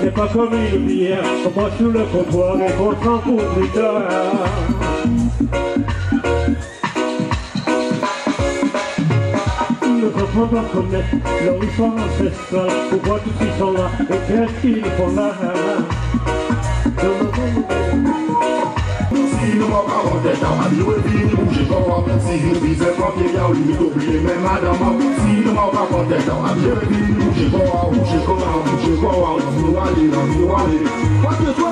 C'est pas comme une bière, on boit sous le comptoir et qu'on s'en fout plus tard. Ne comprends pas connaître leur histoire ancestrale. Pourquoi tous ils sont là et qu'est-ce qu'ils font là? Si nous m'en parlons tête à ma vie, oui, bouger corps. Si nous visons pas bien, bien, limite oublier même madame. Si nous m'en parlons tête à ma vie, oui, bouger corps, bouger corps, bouger corps. Nous aller, nous aller. Quoi que, c'est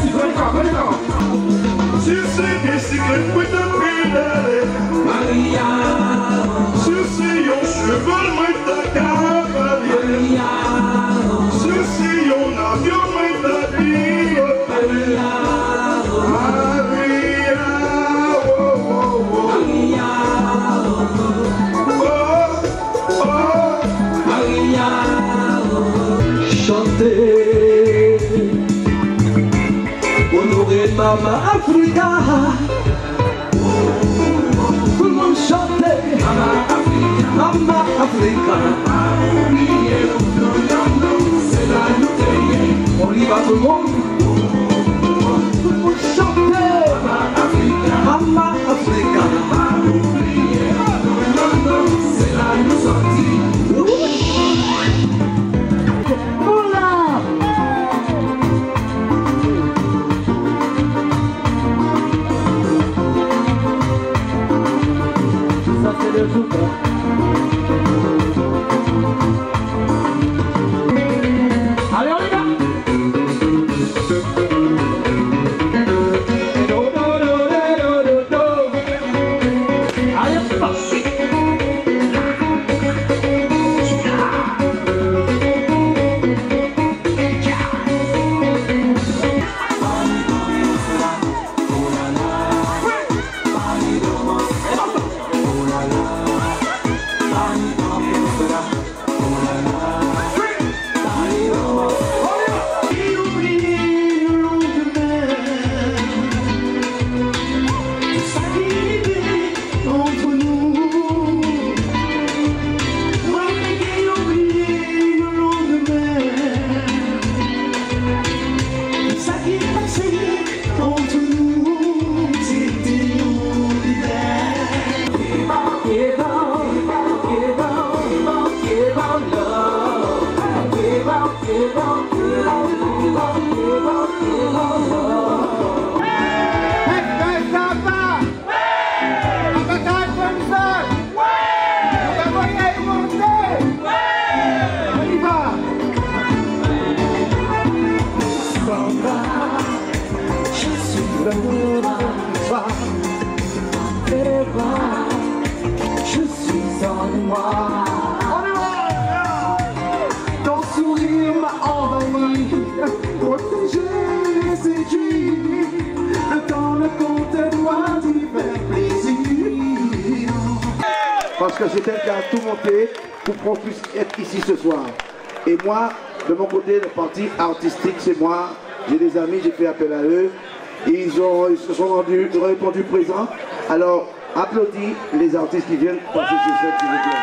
si vrai qu'à maintenant. Si c'est des secrets, oui, depuis d'aller. Maria. Si c'est un cheval, oui, ta cavalier. Maria. Si c'est un avion, oui, ta vie. Maria. Honorer Mama Africa. Tout le monde chantait Mama Africa, Mama Africa. C'est la nuit, on y va tout le monde. Tout le monde chantait Mama Africa, Mama Africa. C'est la nuit sortie. Allez, on y va! Allez, c'est parti! Je suis en moi. Ton sourire m'a envahi, protégé et séduit. Le temps ne compte doit d'y faire plaisir. Parce que c'est elle qui a tout monté pour qu'on puisse être ici ce soir. Et moi, de mon côté, le parti artistique, c'est moi. J'ai des amis, j'ai fait appel à eux. Ils se sont répondu présents. Alors, applaudis les artistes qui viennent passer sur scène, s'il vous plaît.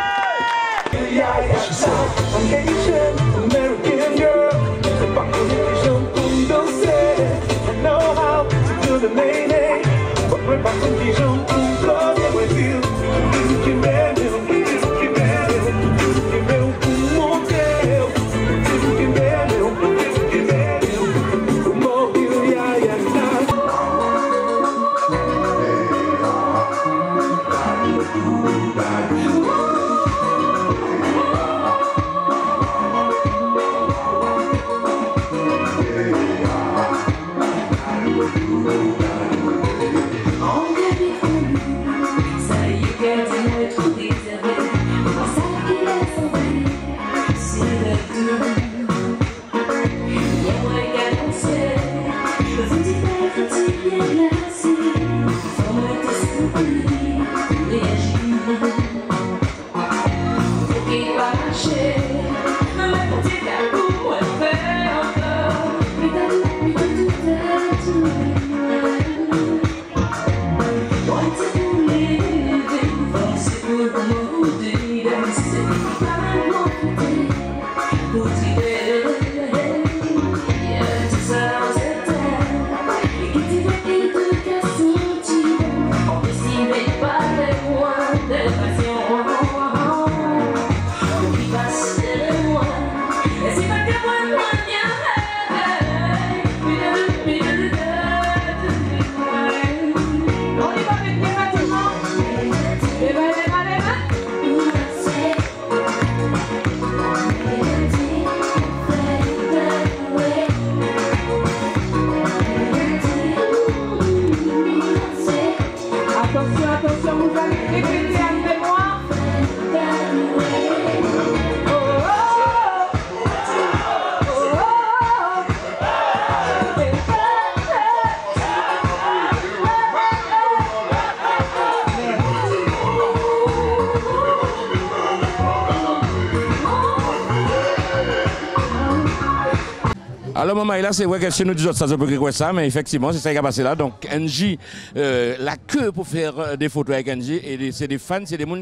Alors, maman, là, c'est vrai que chez nous, du autres, ça se peut que ça, mais effectivement, c'est ça qui a passé là. Donc, NJ, la queue pour faire des photos avec NJ, et c'est des fans, c'est des gens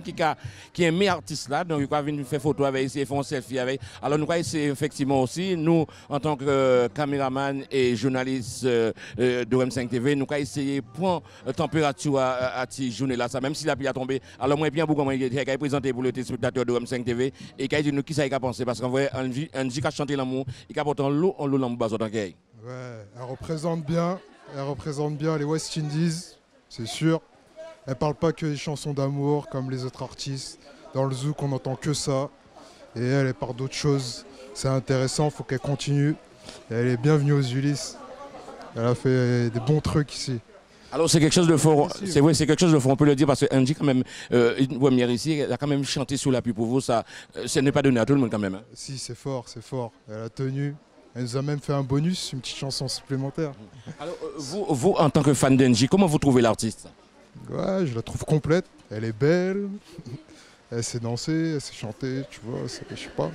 qui aiment l'artiste là, donc ils peuvent venir faire photos avec, ils font un selfie avec. Alors, nous, c'est effectivement aussi, nous, en tant que caméraman et journaliste de M5 TV, nous, essayer de prendre la température à cette journée-là, ça, même si la pluie a tombé. Alors, moi, bien beaucoup, moi, qui a présenté pour le téléspectateur de M5 TV, et qui a dit nous, qui ça a pensé, parce qu'en vrai, NJ qui a chanté l'amour, il a porté l'eau en l'eau. Ouais, elle représente bien les West Indies, c'est sûr. Elle parle pas que des chansons d'amour comme les autres artistes. Dans le zouk, on n'entend que ça. Et elle parle d'autres choses. C'est intéressant, faut qu'elle continue. Et elle est bienvenue aux Ulysses. Elle a fait des bons trucs ici. Alors c'est quelque chose de fort, c'est vrai, c'est quelque chose de fort, on peut le dire parce que Angie quand même, une première ici, elle a quand même chanté sous l'appui pour vous, ça, ce n'est pas donné à tout le monde quand même. Hein. Si, c'est fort, elle a tenu. Elle nous a même fait un bonus, une petite chanson supplémentaire. Alors, vous, en tant que fan d'Angie, comment vous trouvez l'artiste? Ouais, je la trouve complète. Elle est belle, elle sait danser, elle sait chanter, tu vois, je sais pas.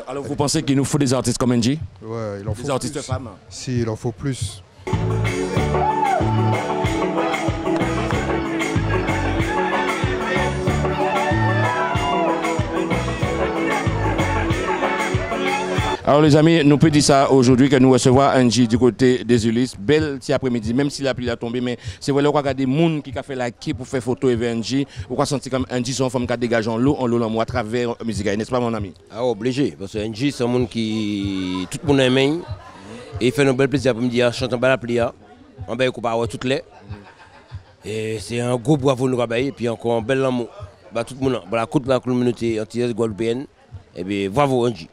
Alors vous pensez qu'il nous faut des artistes comme Angie? Ouais, il en faut des artistes plus. femmes? Si, il en faut plus. Alors les amis, nous peut dire ça aujourd'hui que nous recevons Angie du côté des Ulysses. Belle petit après-midi, même si la pluie a tombé, mais c'est vrai qu'on regarde des gens qui ont fait la quai pour faire photo avec Angie. On va sentir comme Angie sont femme qui dégage en l'eau à travers la musique, n'est-ce pas mon ami? Ah obligé, parce que Angie c'est un monde qui tout le monde aime et il fait un bel plaisir pour me dire chanter la pluie, on va avoir toutes les. Et c'est un gros bravo nous rabailler et puis encore un bel amour. Bah tout le monde, la communauté antillaise guadeloupéenne. Et bien bravo Angie.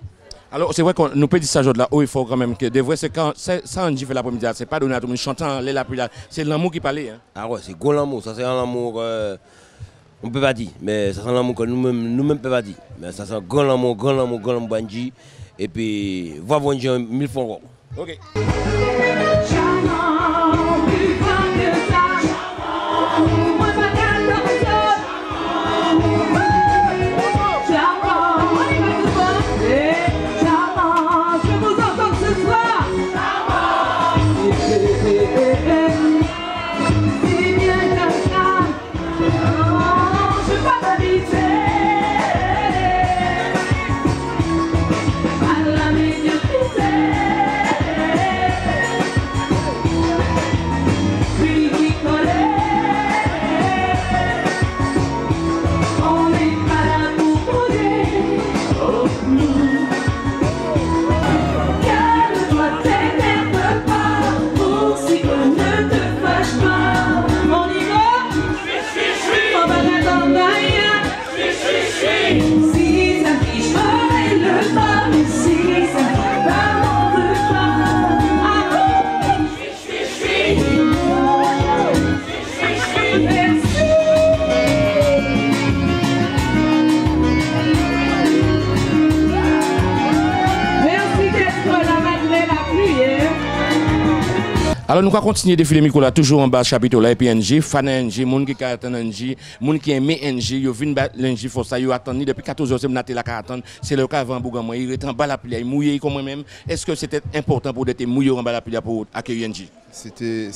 Alors, c'est vrai qu'on nous peut dire ça aujourd'hui là, il faut quand même que de vrai, c'est quand ça Angie fait l'après-midi, c'est pas donné à tout le monde chantant les la pluie là, c'est l'amour qui parlait. Hein. Ah ouais, c'est gros l'amour, ça c'est un amour, on peut pas dire, mais ça c'est un amour que nous-mêmes ne pouvons pas dire. Mais ça c'est un grand amour Angie, et puis bravo Angie 1000 fois encore. Ok. Alors nous allons continuer de filer Nicolas toujours en bas chapitre là et puis NG, fan NG, moun qui attend NG, moun qui aime NG, yo vinn battre NG for ça, yo attendu depuis 14h c'est naté là attendre, c'est le cas avant Bougamoi, il est en bas la pluie, il mouillé comme même. Est-ce que c'était important pour d'être mouillé en bas la pluie pour accueillir NG? C'était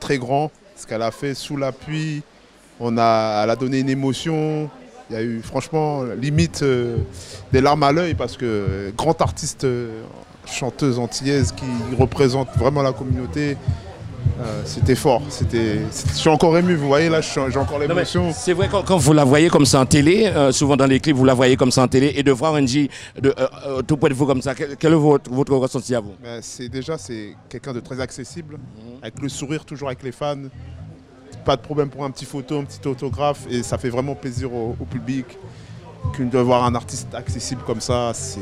très grand ce qu'elle a fait sous la pluie. Elle a donné une émotion. Il y a eu franchement limite des larmes à l'œil parce que grand artiste chanteuse antillaise qui représente vraiment la communauté, c'était fort. Je suis encore ému, vous voyez là, j'ai encore l'émotion. C'est vrai quand vous la voyez comme ça en télé, souvent dans les clips vous la voyez comme ça en télé, et de voir Angie tout près de vous comme ça, quel est votre ressenti à vous? C'est quelqu'un de très accessible, avec le sourire toujours avec les fans. Pas de problème pour un petit photo, un petit autographe, et ça fait vraiment plaisir au public. de voir un artiste accessible comme ça, ça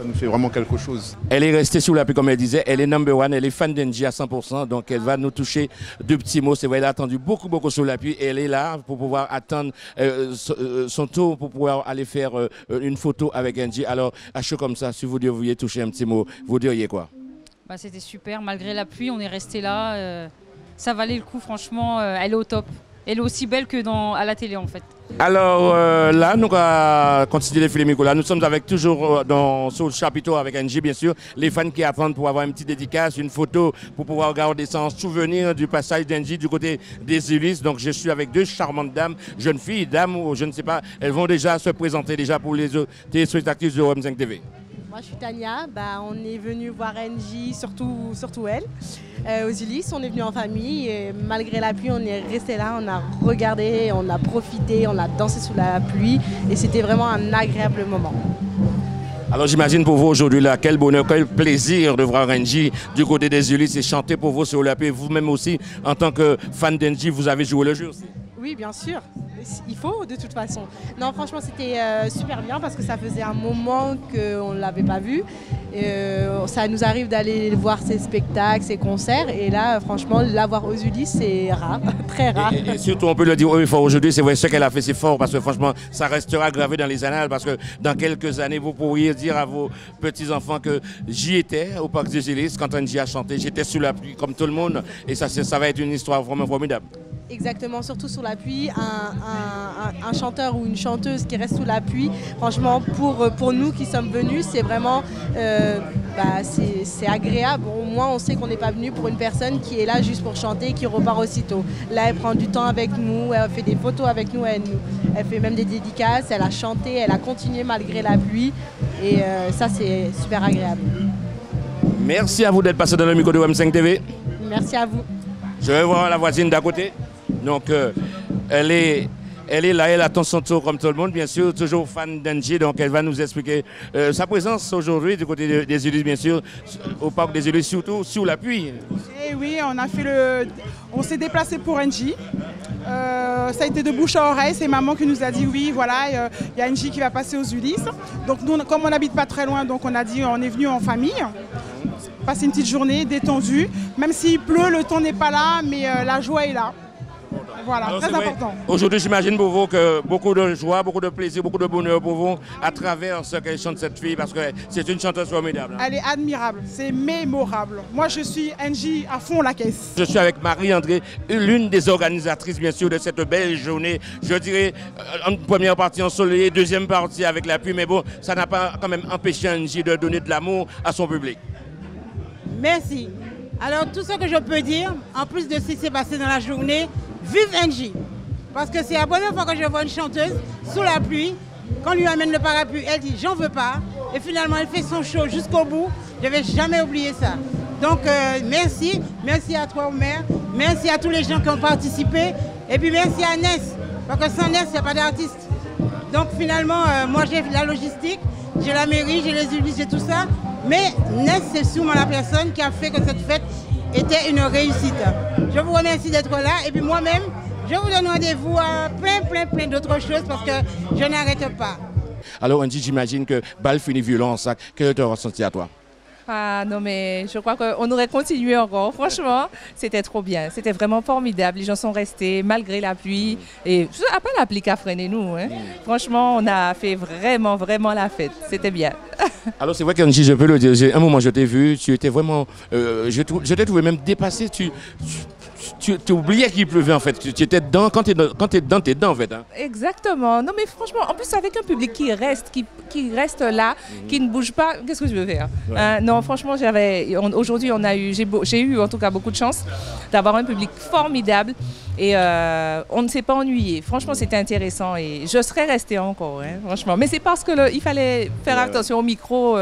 nous fait vraiment quelque chose. Elle est restée sous la pluie, comme elle disait, elle est number one, elle est fan d'Engie à 100%, donc elle va nous toucher deux petits mots. C'est vrai, elle a attendu beaucoup sous la pluie et elle est là pour pouvoir attendre son tour, pour pouvoir aller faire une photo avec Engie. Alors, à chaud comme ça, si vous deviez toucher un petit mot, vous diriez quoi? Bah, c'était super, malgré la pluie, on est resté là. Ça valait le coup, franchement, elle est au top. Elle est aussi belle que à la télé en fait. Alors là, nous allons continuer les films. Nous sommes toujours sur le chapiteau avec Engie, bien sûr. Les fans qui attendent pour avoir une petite dédicace, une photo, pour pouvoir garder ça en souvenir du passage d'Engie du côté des Ulysses. Donc je suis avec deux charmantes dames, jeunes filles, dames ou je ne sais pas. Elles vont déjà se présenter déjà pour les téléspectateurs de OM5 TV. Moi je suis Tania, on est venu voir Engie, surtout elle, aux Ulysses. On est venu en famille et malgré la pluie on est resté là, on a regardé, on a profité, on a dansé sous la pluie et c'était vraiment un agréable moment. Alors j'imagine pour vous aujourd'hui là, quel bonheur, quel plaisir de voir Engie du côté des Ulysses et chanter pour vous sur la pluie. Vous-même aussi, en tant que fan d'Engie, vous avez joué le jeu aussi? Oui, bien sûr. Il faut de toute façon. Non, franchement, c'était super bien parce que ça faisait un moment qu'on ne l'avait pas vu. Ça nous arrive d'aller voir ses spectacles, ses concerts. Et là, franchement, l'avoir aux Ulysses, c'est rare, très rare. Et surtout, on peut le dire fort aujourd'hui, c'est vrai, ce qu'elle a fait, c'est fort parce que franchement, ça restera gravé dans les annales parce que dans quelques années, vous pourriez dire à vos petits-enfants que j'y étais au Parc des Ulysses quand Engie a chanté. J'étais sous la pluie comme tout le monde. Et ça va être une histoire vraiment formidable. Exactement, surtout sous la pluie, un chanteur ou une chanteuse qui reste sous la pluie, franchement pour nous qui sommes venus, c'est vraiment c'est agréable. Au moins on sait qu'on n'est pas venu pour une personne qui est là juste pour chanter et qui repart aussitôt. Là elle prend du temps avec nous, elle fait des photos avec nous, elle fait même des dédicaces, elle a chanté, elle a continué malgré la pluie et ça c'est super agréable. Merci à vous d'être passé dans le micro de OM5 TV. Merci à vous. Je vais voir la voisine d'à côté. Donc, elle est là, elle attend son tour comme tout le monde, bien sûr, toujours fan d'Engie. Donc, elle va nous expliquer sa présence aujourd'hui du côté des Ulysses, bien sûr, au Parc des Ulysses, surtout sous la pluie. Et oui, on s'est déplacé pour Engie. Ça a été de bouche à oreille, c'est maman qui nous a dit oui, voilà, il y a Engie qui va passer aux Ulysses. Donc, nous, comme on n'habite pas très loin, donc on a dit on est venu en famille. Passer une petite journée détendue. Même s'il pleut, le temps n'est pas là, mais la joie est là. Voilà, alors, très important. Aujourd'hui, j'imagine pour vous que beaucoup de joie, beaucoup de plaisir, beaucoup de bonheur pour vous à travers ce qu'elle chante cette fille, parce que c'est une chanteuse formidable. Elle est admirable, c'est mémorable. Moi, je suis Engie à fond la caisse. Je suis avec Marie-André, l'une des organisatrices, bien sûr, de cette belle journée. Je dirais, en première partie ensoleillée, deuxième partie avec la pluie, mais bon, ça n'a pas quand même empêché Engie de donner de l'amour à son public. Merci. Alors tout ce que je peux dire, en plus de ce qui s'est passé dans la journée, vive Engie. Parce que c'est la première fois que je vois une chanteuse sous la pluie, quand on lui amène le parapluie, elle dit j'en veux pas. Et finalement elle fait son show jusqu'au bout. Je ne vais jamais oublier ça. Donc merci, merci à toi Omer, merci à tous les gens qui ont participé. Et puis merci à Ness, parce que sans Ness, il n'y a pas d'artiste. Donc finalement, moi j'ai la logistique, j'ai la mairie, j'ai les Ulysses, j'ai tout ça. Mais Ness, c'est sûrement la personne qui a fait que cette fête était une réussite. Je vous remercie d'être là et puis moi-même, je vous donne rendez-vous à plein d'autres choses parce que je n'arrête pas. Alors Engie, j'imagine que balle finit violence, quel est ton ressenti à toi? Ah non mais je crois qu'on aurait continué encore, franchement, c'était trop bien, c'était vraiment formidable, les gens sont restés malgré la pluie et après la pluie qui a freiné nous, hein. Franchement on a fait vraiment la fête, c'était bien. Alors c'est vrai qu'Engie, je peux le dire, un moment je t'ai vu, tu étais vraiment, je t'ai trouvé même dépassé, tu oubliais qu'il pleuvait en fait, tu étais dedans, quand tu es dedans, tu es dedans en fait. Hein. Exactement, non mais franchement, en plus avec un public qui reste là, qui ne bouge pas, qu'est-ce que je veux faire? Ouais. Non franchement, aujourd'hui j'ai eu en tout cas beaucoup de chance d'avoir un public formidable et on ne s'est pas ennuyé. Franchement c'était intéressant et je serais restée encore, hein, franchement. Mais c'est parce qu'il fallait faire attention au micro,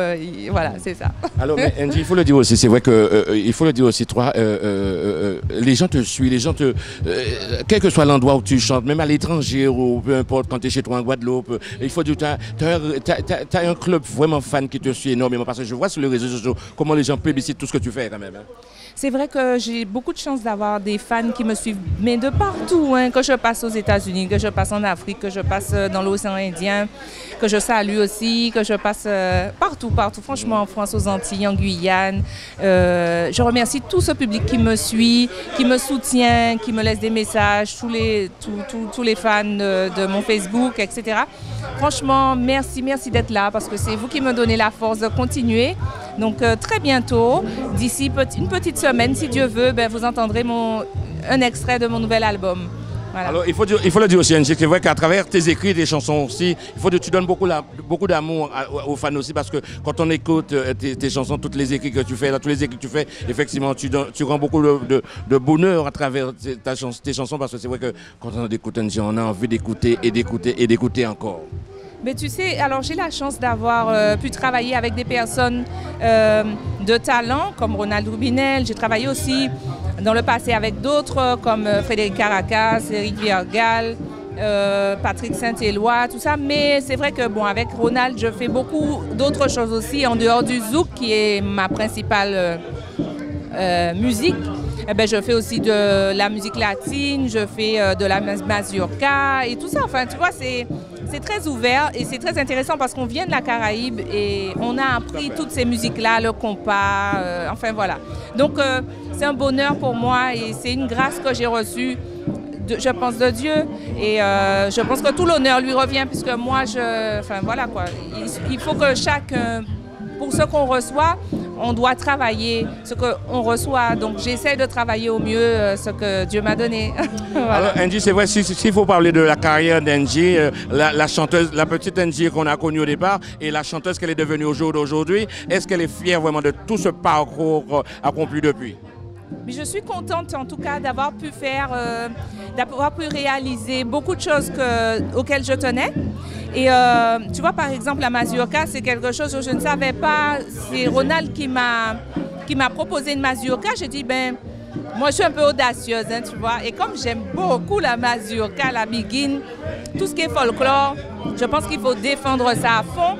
voilà, c'est ça. Alors mais Engie, il faut le dire aussi, c'est vrai que il faut le dire aussi, toi, les gens gens te suivent, les gens te... quel que soit l'endroit où tu chantes, même à l'étranger ou peu importe, quand tu es chez toi en Guadeloupe, il faut dire, tu as un club vraiment fan qui te suit énormément parce que je vois sur les réseaux sociaux comment les gens plébiscitent tout ce que tu fais quand même. Hein. C'est vrai que j'ai beaucoup de chance d'avoir des fans qui me suivent, mais de partout, hein, que je passe aux États-Unis, que je passe en Afrique, que je passe dans l'océan Indien, que je salue aussi, que je passe partout, franchement, en France, aux Antilles, en Guyane. Je remercie tout ce public qui me suit, qui me soutient, qui me laisse des messages, tous les fans de mon Facebook, etc. Franchement, merci d'être là parce que c'est vous qui me donnez la force de continuer. Donc très bientôt, d'ici une petite semaine, si Dieu veut, ben, vous entendrez un extrait de mon nouvel album. Voilà. Alors il faut le dire aussi, Angie, c'est vrai qu'à travers tes écrits, tes chansons aussi, il faut que tu donnes beaucoup d'amour aux fans aussi parce que quand on écoute tes chansons, toutes les écrits que tu fais, effectivement, tu rends beaucoup de bonheur à travers tes chansons parce que c'est vrai que quand on écoute Angie, on a envie d'écouter et d'écouter encore. Mais tu sais, alors j'ai la chance d'avoir pu travailler avec des personnes de talent comme Ronald Rubinel. J'ai travaillé aussi dans le passé avec d'autres comme Frédéric Caracas, Éric Viergal, Patrick Saint-Éloi, tout ça. Mais c'est vrai que bon, avec Ronald, je fais beaucoup d'autres choses aussi en dehors du zouk qui est ma principale musique. Eh ben, je fais aussi de la musique latine, je fais de la mazurka et tout ça. Enfin, tu vois, c'est très ouvert et c'est très intéressant parce qu'on vient de la Caraïbe et on a appris toutes ces musiques-là, le compas, enfin voilà. Donc, c'est un bonheur pour moi et c'est une grâce que j'ai reçue, je pense, de Dieu. Et je pense que tout l'honneur lui revient puisque moi, enfin voilà quoi. Il faut que pour ce qu'on reçoit, on doit travailler ce qu'on reçoit. Donc j'essaie de travailler au mieux ce que Dieu m'a donné. Voilà. Alors Angie, c'est vrai, s'il faut parler de la carrière d'Angie, la chanteuse, la petite Angie qu'on a connue au départ et la chanteuse qu'elle est devenue au jour d'aujourd'hui, est-ce qu'elle est fière vraiment de tout ce parcours accompli depuis? Mais je suis contente en tout cas d'avoir pu d'avoir pu réaliser beaucoup de choses auxquelles je tenais. Et tu vois, par exemple, la mazurka, c'est quelque chose que je ne savais pas. C'est Ronald qui m'a proposé une mazurka. J'ai dit, ben, moi je suis un peu audacieuse, hein, tu vois. Et comme j'aime beaucoup la mazurka, la biguine, tout ce qui est folklore, je pense qu'il faut défendre ça à fond.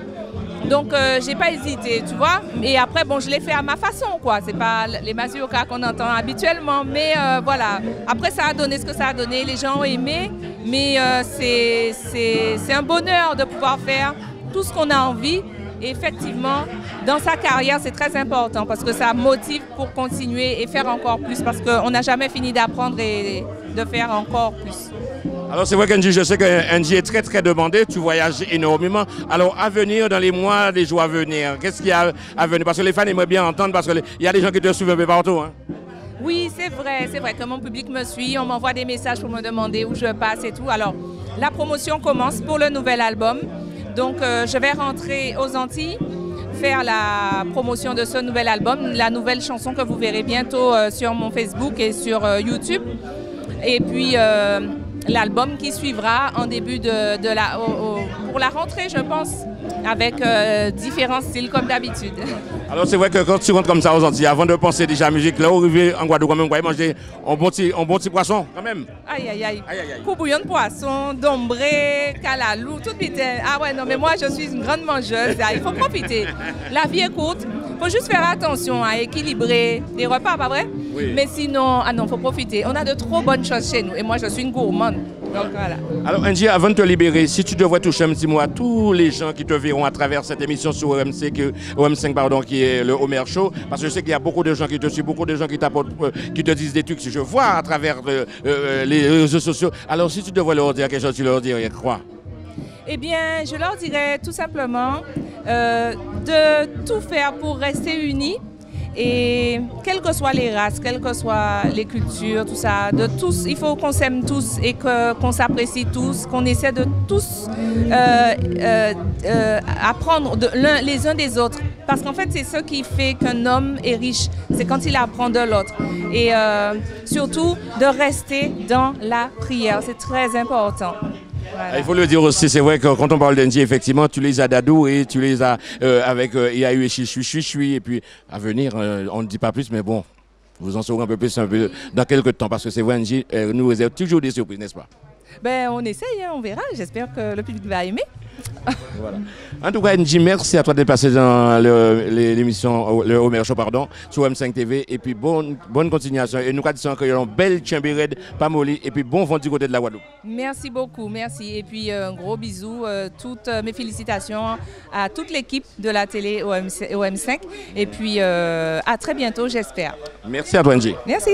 Donc, j'ai pas hésité, tu vois. Et après, bon, je l'ai fait à ma façon, quoi. C'est pas les mazurkas qu'on entend habituellement, mais voilà. Après, ça a donné ce que ça a donné. Les gens ont aimé, mais c'est un bonheur de pouvoir faire tout ce qu'on a envie. Et effectivement, dans sa carrière, c'est très important parce que ça motive pour continuer et faire encore plus parce qu'on n'a jamais fini d'apprendre et de faire encore plus. Alors c'est vrai qu'Angie, je sais qu'Angie est très très demandée, tu voyages énormément. Alors à venir, dans les mois, les jours à venir, qu'est-ce qu'il y a à venir? Parce que les fans aimeraient bien entendre, parce qu'il y a des gens qui te suivent un peu partout. Hein. Oui, c'est vrai que mon public me suit, on m'envoie des messages pour me demander où je passe et tout. Alors la promotion commence pour le nouvel album, donc je vais rentrer aux Antilles, faire la promotion de ce nouvel album, la nouvelle chanson que vous verrez bientôt sur mon Facebook et sur YouTube. Et puis l'album qui suivra en début pour la rentrée, je pense, avec différents styles comme d'habitude. Alors c'est vrai que quand tu rentres comme ça aux Antilles, avant de penser déjà à la musique, là où arriver en Guadeloupe, quand même, vous manger un bon petit poisson quand même. Aïe aïe aïe. Coup bouillon de poisson, dombré, calalou, tout vite. Ah ouais, non mais moi je suis une grande mangeuse, il faut profiter. La vie est courte, il faut juste faire attention à équilibrer les repas, pas vrai? Oui. Mais sinon, il faut profiter. On a de trop bonnes choses chez nous et moi je suis une gourmande. Donc voilà. Alors Angie, avant de te libérer, si tu devrais toucher un petit mot à tous les gens qui te verront à travers cette émission sur OM5, pardon, qui est le Homer Show, parce que je sais qu'il y a beaucoup de gens qui te suivent, beaucoup de gens qui qui te disent des trucs, si je vois à travers les réseaux sociaux. Alors si tu devrais leur dire quelque chose, tu leur dirais quoi? Eh bien, je leur dirais tout simplement de tout faire pour rester unis. Et quelles que soient les races, quelles que soient les cultures, tout ça, de tous, il faut qu'on s'aime tous et qu'on s'apprécie tous, qu'on essaie de tous apprendre les uns des autres. Parce qu'en fait, c'est ce qui fait qu'un homme est riche, c'est quand il apprend de l'autre. Et surtout, de rester dans la prière, c'est très important. Voilà. Il faut le dire aussi, c'est vrai que quand on parle d'Angie, effectivement, tu les as d'ado et tu les as avec IAU et Chui, et puis à venir, on ne dit pas plus, mais bon, Vous en saurez un peu plus dans quelques temps parce que c'est vrai, NJ nous réserve toujours des surprises, n'est-ce pas? Ben, on essaye, hein, on verra. J'espère que le public va aimer. Voilà. En tout cas, NJ, merci à toi d'être passé dans l'émission, le Homer Show, pardon, sur M5 TV. Et puis, bonne continuation. Et nous disons qu'il y a une belle Chambered, pas molly. Et puis, bon vent du côté de la Guadeloupe. Merci beaucoup, merci. Et puis, un gros bisou, toutes mes félicitations à toute l'équipe de la télé OM5. Et puis, à très bientôt, j'espère. Merci à toi, NJ. Merci.